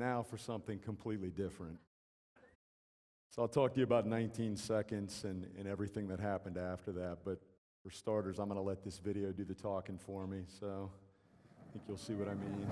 now for something completely different. So I'll talk to you about 19 seconds and everything that happened after that, but for starters, I'm going to let this video do the talking for me, so I think you'll see what I mean.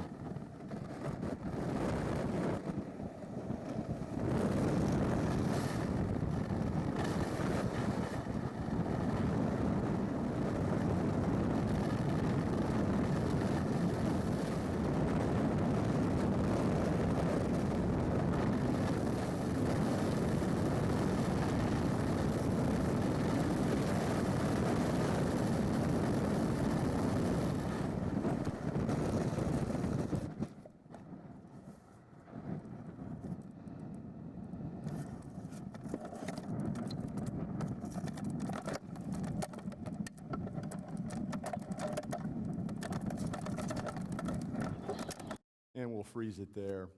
And we'll freeze it there.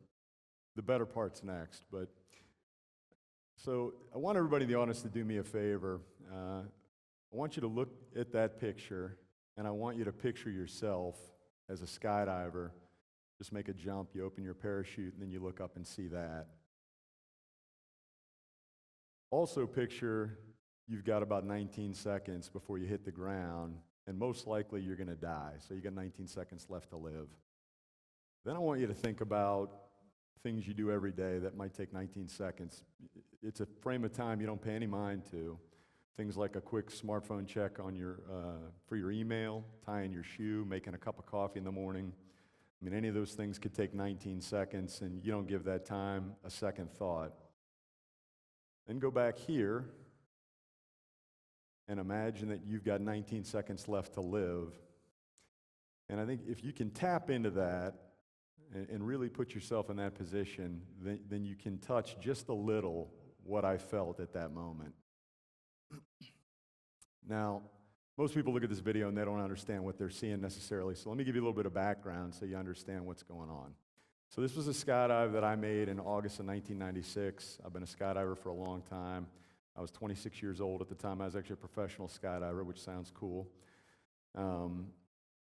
The better part's next, but so I want everybody in the audience to do me a favor. I want you to look at that picture, and I want you to picture yourself as a skydiver. Just make a jump, you open your parachute, and then you look up and see that. Also picture you've got about 19 seconds before you hit the ground, and most likely you're going to die, so you got 19 seconds left to live. Then I want you to think about things you do every day that might take 19 seconds. It's a frame of time you don't pay any mind to. Things like a quick smartphone check on for your email, tying your shoe, making a cup of coffee in the morning. I mean, any of those things could take 19 seconds, and you don't give that time a second thought. Then go back here and imagine that you've got 19 seconds left to live. And I think if you can tap into that, and really put yourself in that position, then you can touch just a little what I felt at that moment. Now, most people look at this video and they don't understand what they're seeing necessarily, so let me give you a little bit of background so you understand what's going on. So this was a skydive that I made in August of 1996. I've been a skydiver for a long time. I was 26 years old at the time. I was actually a professional skydiver, which sounds cool.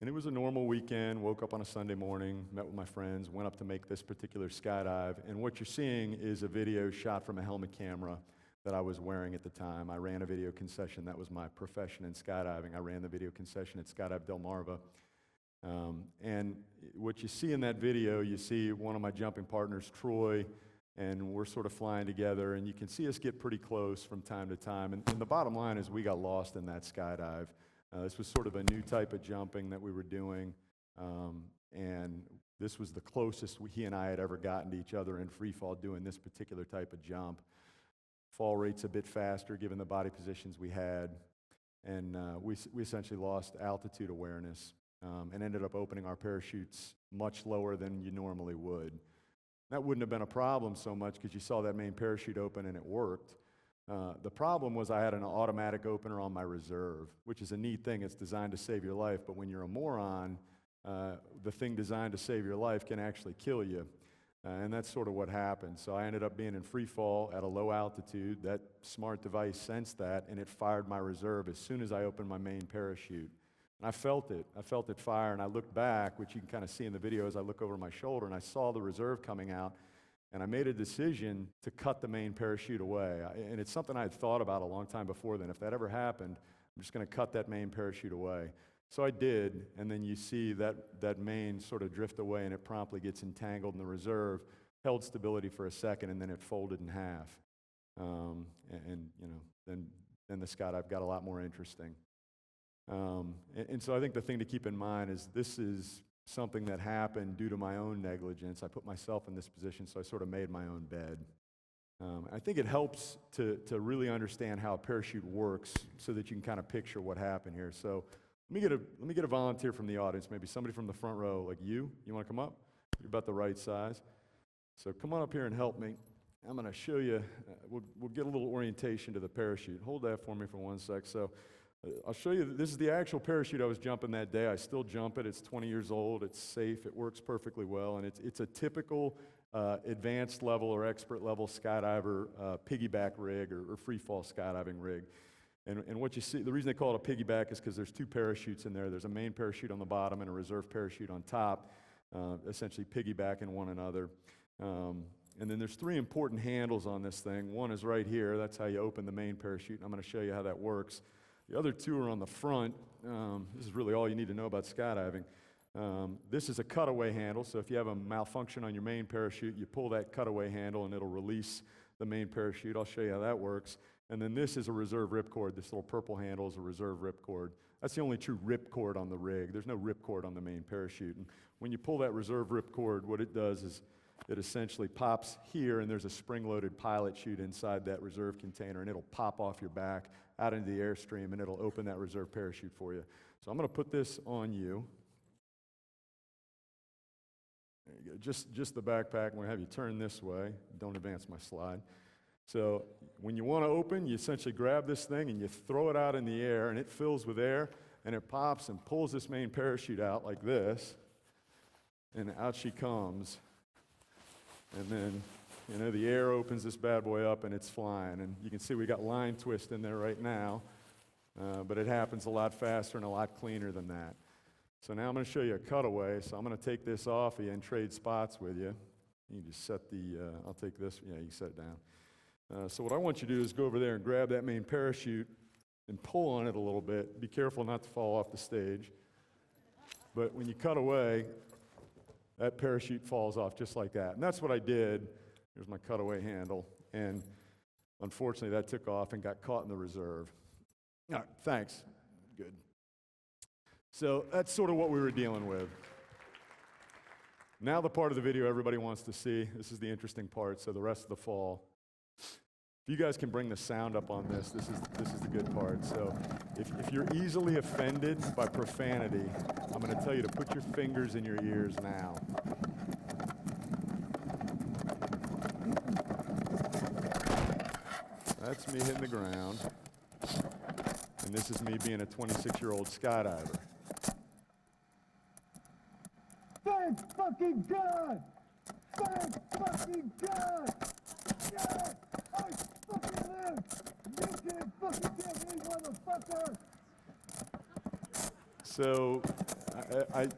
And it was a normal weekend, woke up on a Sunday morning, met with my friends, went up to make this particular skydive, and what you're seeing is a video shot from a helmet camera that I was wearing at the time. I ran a video concession. That was my profession in skydiving. I ran the video concession at Skydive Delmarva. And what you see in that video, you see one of my jumping partners, Troy, and we're sort of flying together, and you can see us get pretty close from time to time. And the bottom line is we got lost in that skydive. This was sort of a new type of jumping that we were doing, and this was the closest he and I had ever gotten to each other in free fall doing this particular type of jump. Fall rate's a bit faster given the body positions we had, and we essentially lost altitude awareness and ended up opening our parachutes much lower than you normally would. That wouldn't have been a problem so much because you saw that main parachute open and it worked. The problem was I had an automatic opener on my reserve, which is a neat thing. It's designed to save your life, but when you're a moron, the thing designed to save your life can actually kill you. And that's sort of what happened. So I ended up being in free fall at a low altitude. That smart device sensed that, and it fired my reserve as soon as I opened my main parachute. And I felt it. I felt it fire, and I looked back, which you can kind of see in the video as I look over my shoulder, and I saw the reserve coming out. And I made a decision to cut the main parachute away. And it's something I had thought about a long time before then. If that ever happened, I'm just going to cut that main parachute away. So I did, and then you see that main sort of drift away, and it promptly gets entangled in the reserve, held stability for a second, and then it folded in half. Then the skydive got a lot more interesting. And so I think the thing to keep in mind is this is something that happened due to my own negligence. I put myself in this position, so I sort of made my own bed. I think it helps to really understand how a parachute works so that you can kind of picture what happened here. So let me get a volunteer from the audience, maybe somebody from the front row, like you. You want to come up? You're about the right size. So come on up here and help me. I'm going to show you, we'll get a little orientation to the parachute. Hold that for me for 1 sec. So I'll show you, this is the actual parachute I was jumping that day. I still jump it. It's 20 years old. It's safe. It works perfectly well. And it's a typical advanced level or expert level skydiver piggyback rig or free fall skydiving rig. And what you see, the reason they call it a piggyback is because there's two parachutes in there. There's a main parachute on the bottom and a reserve parachute on top, essentially piggybacking one another. And then there's three important handles on this thing. One is right here. That's how you open the main parachute. And I'm going to show you how that works. The other two are on the front. This is really all you need to know about skydiving. This is a cutaway handle. So if you have a malfunction on your main parachute, you pull that cutaway handle and it'll release the main parachute. I'll show you how that works. And then this is a reserve ripcord. This little purple handle is a reserve ripcord. That's the only true ripcord on the rig. There's no ripcord on the main parachute. And when you pull that reserve ripcord, what it does is it essentially pops here, and there's a spring-loaded pilot chute inside that reserve container, and it'll pop off your back out into the airstream, and it'll open that reserve parachute for you. So I'm going to put this on you. There you go. Just the backpack. I'm going to have you turn this way. Don't advance my slide. So when you want to open, you essentially grab this thing and you throw it out in the air, and it fills with air, and it pops and pulls this main parachute out like this, and out she comes. And then, the air opens this bad boy up, and it's flying. And you can see we got line twist in there right now, but it happens a lot faster and a lot cleaner than that. So now I'm going to show you a cutaway. So I'm going to take this off of you and trade spots with you. You can just set the, I'll take this, yeah, you can set it down. So what I want you to do is go over there and grab that main parachute and pull on it a little bit. Be careful not to fall off the stage. But when you cut away, that parachute falls off just like that. And that's what I did. Here's my cutaway handle. And unfortunately, that took off and got caught in the reserve. All right, thanks. Good. So that's sort of what we were dealing with. Now the part of the video everybody wants to see. This is the interesting part, so the rest of the fall. If you guys can bring the sound up on this is the good part. So if you're easily offended by profanity, I'm going to tell you to put your fingers in your ears now. That's me hitting the ground. And this is me being a 26-year-old skydiver. Thank fucking God! Thank fucking God! Yes! I fucking live! You can't fucking get me, motherfucker! So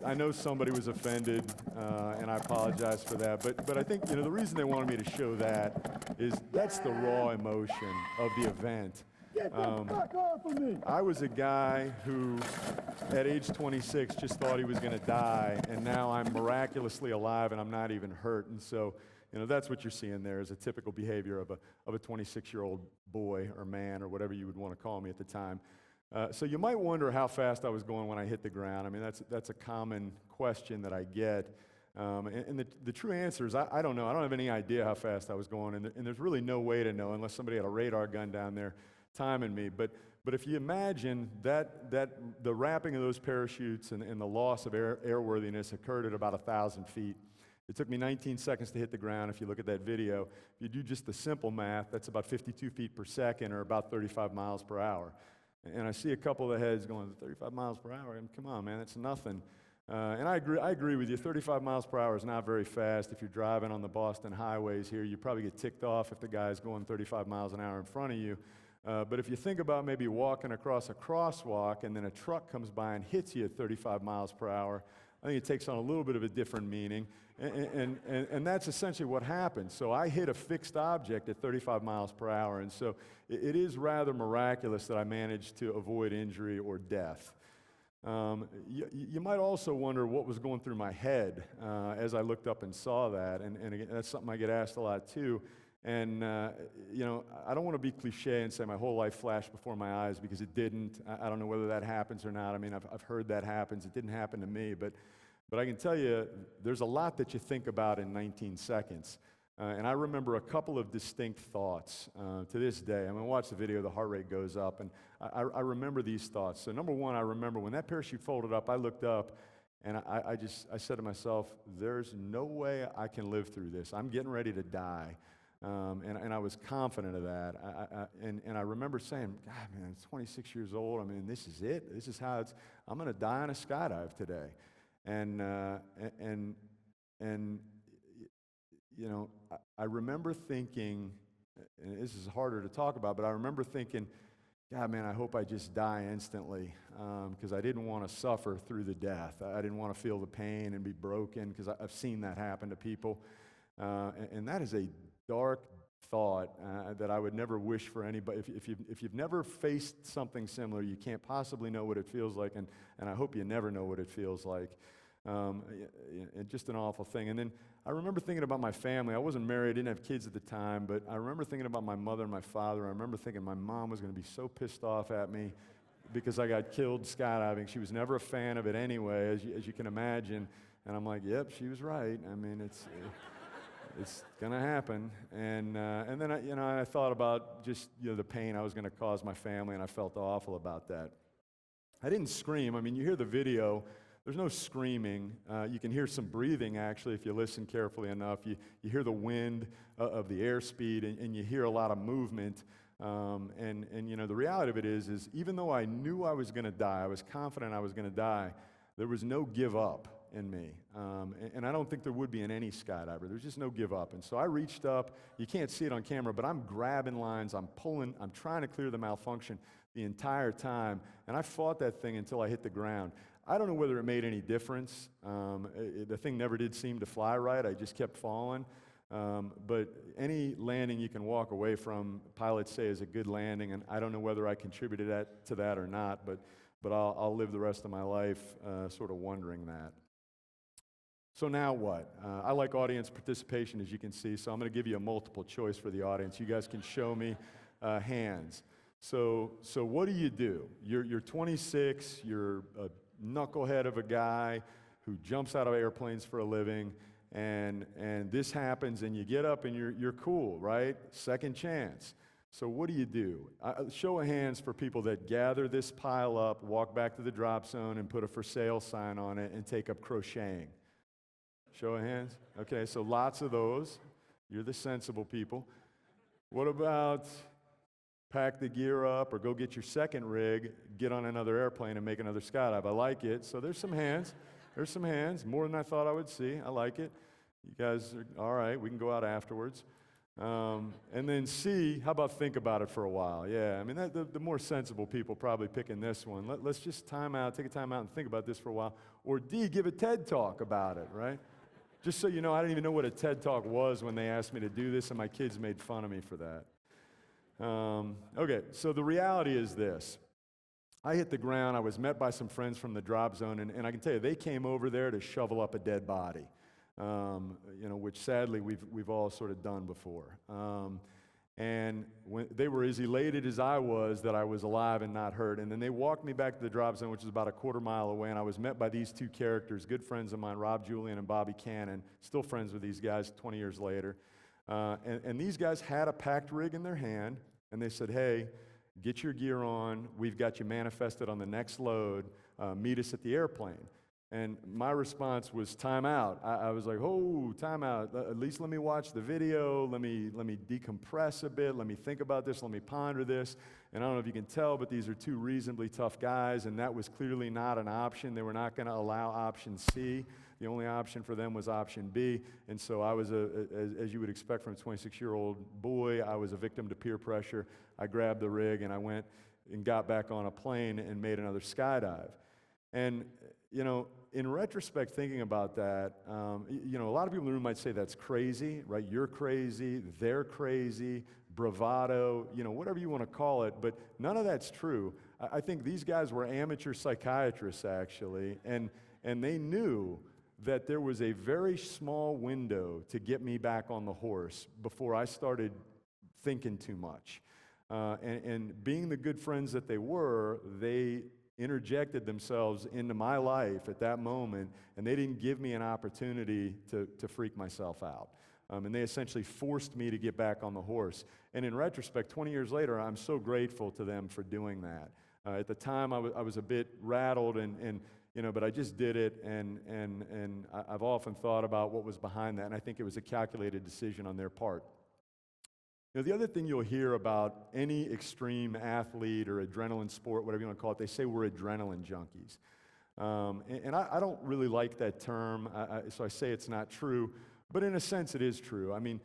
I know somebody was offended, and I apologize for that. But I think the reason they wanted me to show that is that's the raw emotion of the event. Get the fuck off of me! I was a guy who, at age 26, just thought he was going to die, and now I'm miraculously alive, and I'm not even hurt. And so, that's what you're seeing there is a typical behavior of a 26-year-old boy or man or whatever you would want to call me at the time. So you might wonder how fast I was going when I hit the ground. I mean, that's a common question that I get. And the true answer is I don't know. I don't have any idea how fast I was going, and there's really no way to know unless somebody had a radar gun down there timing me. But if you imagine that the wrapping of those parachutes and the loss of airworthiness occurred at about 1,000 feet. It took me 19 seconds to hit the ground. If you look at that video, if you do just the simple math, that's about 52 feet per second or about 35 miles per hour. And I see a couple of the heads going, 35 miles per hour? Come on, man, that's nothing. And I agree with you. 35 miles per hour is not very fast. If you're driving on the Boston highways here, you probably get ticked off if the guy's going 35 miles an hour in front of you. But if you think about maybe walking across a crosswalk and then a truck comes by and hits you at 35 miles per hour, I think it takes on a little bit of a different meaning. And that's essentially what happened. So I hit a fixed object at 35 miles per hour. And so it is rather miraculous that I managed to avoid injury or death. You might also wonder what was going through my head as I looked up and saw that. And again, that's something I get asked a lot too. And, I don't want to be cliche and say my whole life flashed before my eyes because it didn't. I don't know whether that happens or not. I mean, I've heard that happens. It didn't happen to me. But I can tell you there's a lot that you think about in 19 seconds. And I remember a couple of distinct thoughts to this day. I mean, watch the video, the heart rate goes up. And I remember these thoughts. So number one, I remember when that parachute folded up, I looked up. And I said to myself, there's no way I can live through this. I'm getting ready to die. And I was confident of that. And I remember saying, God, man, I'm 26 years old. I mean, this is it. This is how I'm going to die on a skydive today. And I remember thinking, and this is harder to talk about, but I remember thinking, God, man, I hope I just die instantly because I didn't want to suffer through the death. I didn't want to feel the pain and be broken because I've seen that happen to people. And that is a dark thought that I would never wish for anybody. If you've never faced something similar, you can't possibly know what it feels like, and I hope you never know what it feels like. And just an awful thing. And then I remember thinking about my family. I wasn't married, didn't have kids at the time, but I remember thinking about my mother and my father. I remember thinking my mom was going to be so pissed off at me because I got killed skydiving. She was never a fan of it anyway, as you can imagine. And I'm like, yep, she was right. I mean, it's going to happen. And then I thought about just the pain I was going to cause my family, and I felt awful about that. I didn't scream. I mean, you hear the video. There's no screaming. You can hear some breathing, actually, if you listen carefully enough. You hear the wind of the airspeed, and you hear a lot of movement. And the reality of it is even though I knew I was going to die, I was confident I was going to die, there was no give up in me. And I don't think there would be in any skydiver. There's just no give up. And so I reached up. You can't see it on camera, but I'm grabbing lines. I'm pulling. I'm trying to clear the malfunction the entire time. And I fought that thing until I hit the ground. I don't know whether it made any difference. The thing never did seem to fly right. I just kept falling. But any landing you can walk away from, pilots say, is a good landing, and I don't know whether I contributed to that or not, but I'll live the rest of my life sort of wondering that. So now what? I like audience participation, as you can see, so I'm going to give you a multiple choice for the audience. You guys can show me hands. So what do? You're 26, you're a knucklehead of a guy who jumps out of airplanes for a living, and this happens, and you get up and you're cool, right? Second chance. So what do? Show of hands for people that gather this pile up, walk back to the drop zone, and put a for sale sign on it, and take up crocheting. Show of hands? Okay, so lots of those. You're the sensible people. What about pack the gear up or go get your second rig, get on another airplane and make another skydive? I like it. So there's some hands. There's some hands. More than I thought I would see. I like it. You guys are all right. We can go out afterwards. And then C, how about think about it for a while? Yeah, I mean, the more sensible people probably picking this one. Let's just take a time out and think about this for a while. Or D, give a TED Talk about it, right? Just so you know, I didn't even know what a TED Talk was when they asked me to do this, and my kids made fun of me for that. Okay, so the reality is this. I hit the ground. I was met by some friends from the drop zone, and I can tell you, they came over there to shovel up a dead body, which sadly we've all sort of done before. And when they were as elated as I was that I was alive and not hurt. And then they walked me back to the drop zone, which is about a quarter-mile away, and I was met by these two characters, good friends of mine, Rob Julian and Bobby Cannon, still friends with these guys 20 years later. And these guys had a packed rig in their hand, and they said, hey, get your gear on. We've got you manifested on the next load. Meet us at the airplane. And my response was time out. I was like, oh, time out. At least let me watch the video. Let me decompress a bit. Let me think about this. Let me ponder this. And I don't know if you can tell, but these are two reasonably tough guys, and that was clearly not an option. They were not going to allow option C. The only option for them was option B. And so I was, as you would expect from a 26-year-old boy, I was a victim to peer pressure. I grabbed the rig, and I went and got back on a plane and made another skydive. And, in retrospect, thinking about that, a lot of people in the room might say that's crazy, right? You're crazy, they're crazy, bravado, whatever you want to call it, but none of that's true. I think these guys were amateur psychiatrists, actually, and they knew that there was a very small window to get me back on the horse before I started thinking too much. And being the good friends that they were, they interjected themselves into my life at that moment, and they didn't give me an opportunity to freak myself out. And they essentially forced me to get back on the horse. And in retrospect, 20 years later, I'm so grateful to them for doing that. At the time, I was a bit rattled, but I just did it, and I've often thought about what was behind that, and I think it was a calculated decision on their part. The other thing you'll hear about any extreme athlete or adrenaline sport, whatever you want to call it, they say we're adrenaline junkies. And I don't really like that term, so I say it's not true, but in a sense it is true. I mean,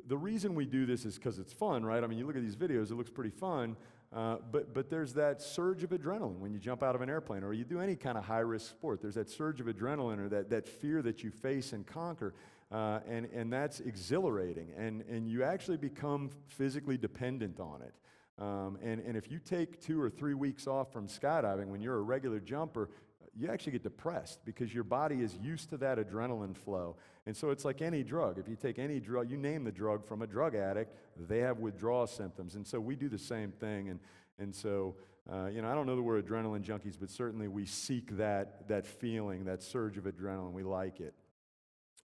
the reason we do this is because it's fun, right? I mean, you look at these videos, it looks pretty fun, but there's that surge of adrenaline when you jump out of an airplane or you do any kind of high-risk sport. There's that surge of adrenaline or that fear that you face and conquer. and that's exhilarating, and you actually become physically dependent on it. And if you take 2 or 3 weeks off from skydiving when you're a regular jumper, you actually get depressed because your body is used to that adrenaline flow. And so it's like any drug. If you take any drug, you name the drug from a drug addict, they have withdrawal symptoms. And so we do the same thing. And so, I don't know that we're adrenaline junkies, but certainly we seek that feeling, that surge of adrenaline. We like it.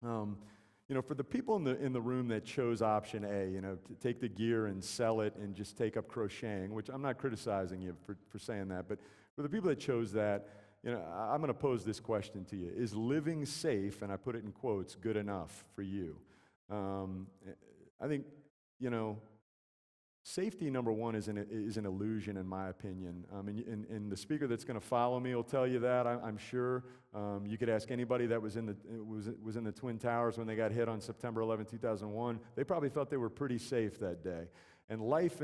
For the people in the room that chose option A, to take the gear and sell it and just take up crocheting, which I'm not criticizing you for saying that, but for the people that chose that, I'm going to pose this question to you. Is living safe, and I put it in quotes, good enough for you? I think, safety, number one, is an illusion, in my opinion. And the speaker that's going to follow me will tell you that, I'm sure. You could ask anybody that was in the Twin Towers when they got hit on September 11, 2001. They probably thought they were pretty safe that day. And life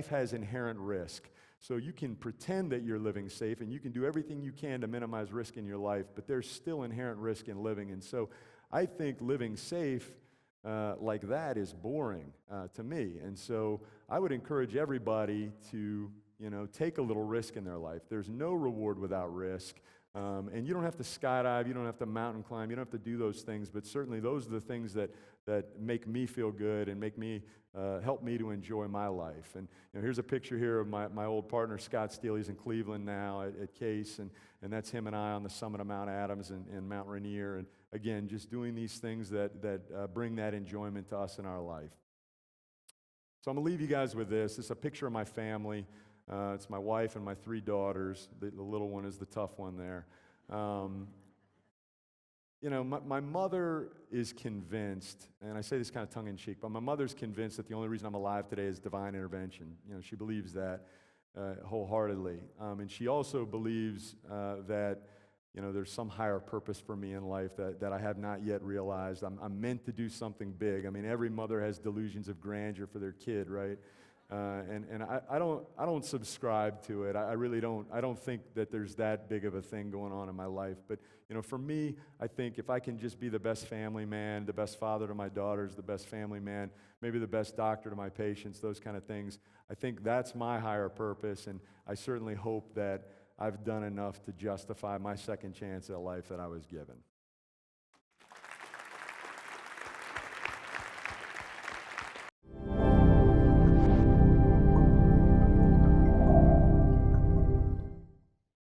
has inherent risk. So you can pretend that you're living safe, and you can do everything you can to minimize risk in your life, but there's still inherent risk in living. And so I think living safe like that is boring to me. And so I would encourage everybody to, take a little risk in their life. There's no reward without risk. And you don't have to skydive, you don't have to mountain climb, you don't have to do those things, but certainly those are the things that make me feel good and make me help me to enjoy my life. And here's a picture here of my old partner Scott Steele. He's in Cleveland now at Case, and that's him and I on the summit of Mount Adams and Mount Rainier. And again, just doing these things that bring that enjoyment to us in our life. So I'm going to leave you guys with this. This is a picture of my family. It's my wife and my 3 daughters. The little one is the tough one there. My mother is convinced, and I say this kind of tongue-in-cheek, but my mother's convinced that the only reason I'm alive today is divine intervention. She believes that wholeheartedly. And she also believes that there's some higher purpose for me in life that I have not yet realized. I'm meant to do something big. I mean, every mother has delusions of grandeur for their kid, right? And I don't subscribe to it. I really don't. I don't think that there's that big of a thing going on in my life. But for me, I think if I can just be the best family man, the best father to my daughters, the best family man, maybe the best doctor to my patients, those kind of things, I think that's my higher purpose. And I certainly hope that I've done enough to justify my second chance at life that I was given.